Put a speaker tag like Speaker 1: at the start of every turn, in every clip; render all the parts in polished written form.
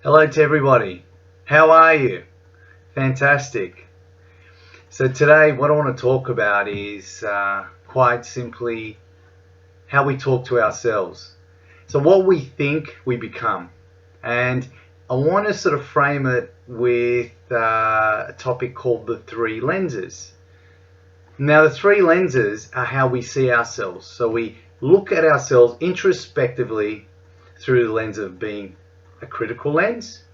Speaker 1: Hello to everybody. How are you? Fantastic. So today what I want to talk about is quite simply how we talk to ourselves. So what we think we become. And I want to sort of frame it with a topic called the three lenses. Now the three lenses are how we see ourselves. So we look at ourselves introspectively through the lens of being a critical lens.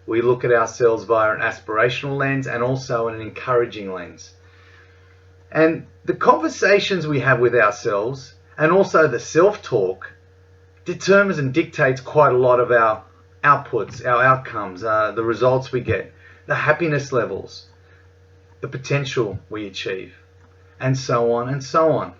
Speaker 1: We look at ourselves via an aspirational lens and also an encouraging lens. And the conversations we have with ourselves and also the self-talk determines and dictates quite a lot of our outputs, our outcomes, the results we get, the happiness levels, the potential we achieve, and so on and so on.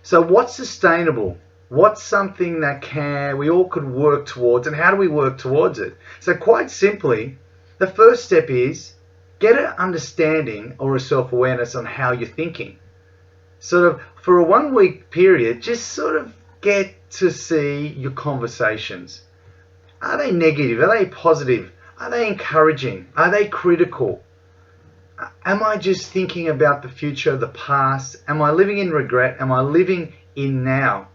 Speaker 1: So what's sustainable? What's something that we all could work towards, and how do we work towards it? So quite simply, the first step is get an understanding or a self-awareness on how you're thinking. Sort of for a 1 week period, just sort of get to see your conversations. Are they negative? Are they positive? Are they encouraging? Are they critical? Am I just thinking about the future, the past? Am I living in regret? Am I living in now?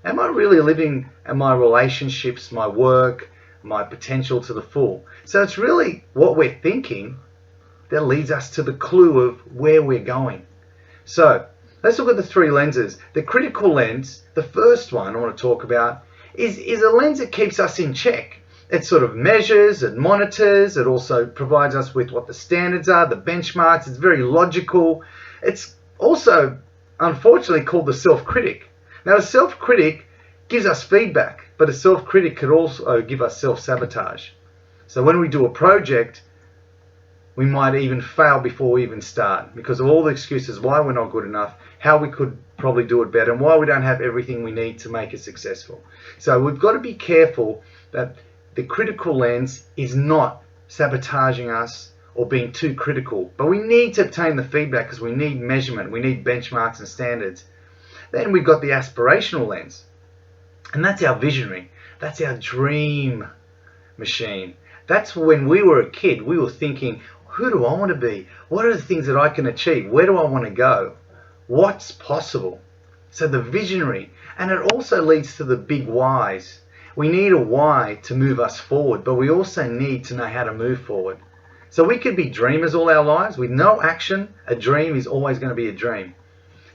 Speaker 1: Am I really living in my relationships, my work, my potential to the full? So it's really what we're thinking that leads us to the clue of where we're going. So let's look at the three lenses. The critical lens, the first one I want to talk about, is a lens that keeps us in check. It sort of measures, it monitors, it also provides us with what the standards are, the benchmarks. It's very logical. It's also, unfortunately, called the self-critic. Now, a self-critic gives us feedback, but a self-critic could also give us self-sabotage. So when we do a project, we might even fail before we even start because of all the excuses why we're not good enough, how we could probably do it better, and why we don't have everything we need to make it successful. So we've got to be careful that the critical lens is not sabotaging us or being too critical, but we need to obtain the feedback because we need measurement, we need benchmarks and standards. Then we've got the aspirational lens, and that's our visionary. That's our dream machine. That's when we were a kid, we were thinking, who do I want to be? What are the things that I can achieve? Where do I want to go? What's possible? So the visionary, and it also leads to the big whys. We need a why to move us forward, but we also need to know how to move forward. So we could be dreamers all our lives. With no action, a dream is always going to be a dream.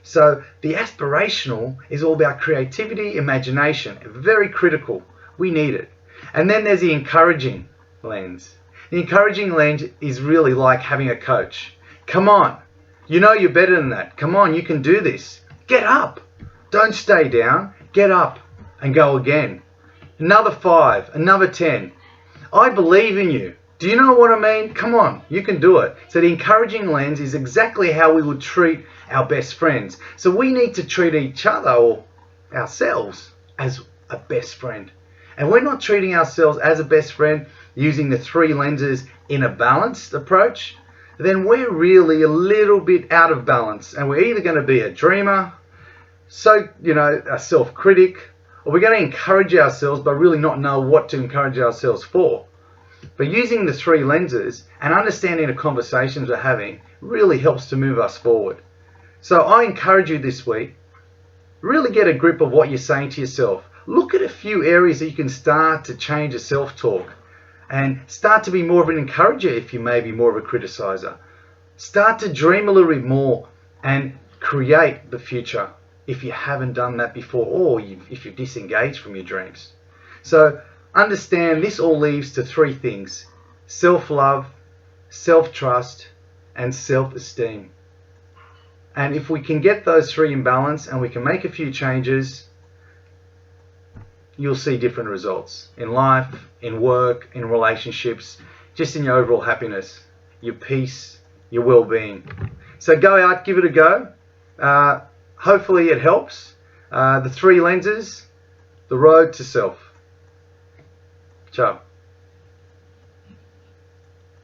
Speaker 1: So the aspirational is all about creativity, imagination, very critical. We need it. And then there's the encouraging lens. The encouraging lens is really like having a coach. Come on, you know you're better than that. Come on, you can do this. Get up. Don't stay down. Get up and go again. Another 5, another 10. I believe in you. Do you know what I mean? Come on, you can do it. So the encouraging lens is exactly how we would treat our best friends. So we need to treat each other or ourselves as a best friend. And we're not treating ourselves as a best friend using the three lenses in a balanced approach, then we're really a little bit out of balance. And we're either going to be a dreamer, a self-critic, or we're going to encourage ourselves but really not know what to encourage ourselves for. But using the three lenses and understanding the conversations we're having really helps to move us forward. So I encourage you this week, really get a grip of what you're saying to yourself. Look at a few areas that you can start to change your self-talk and start to be more of an encourager if you may be more of a criticizer. Start to dream a little bit more and create the future if you haven't done that before, or if you're disengaged from your dreams. So understand this all leads to three things: self-love, self-trust, and self-esteem. And if we can get those three in balance and we can make a few changes, you'll see different results in life, in work, in relationships, just in your overall happiness, your peace, your well-being. So go out, give it a go. Hopefully it helps. The three lenses, the road to self. Ciao.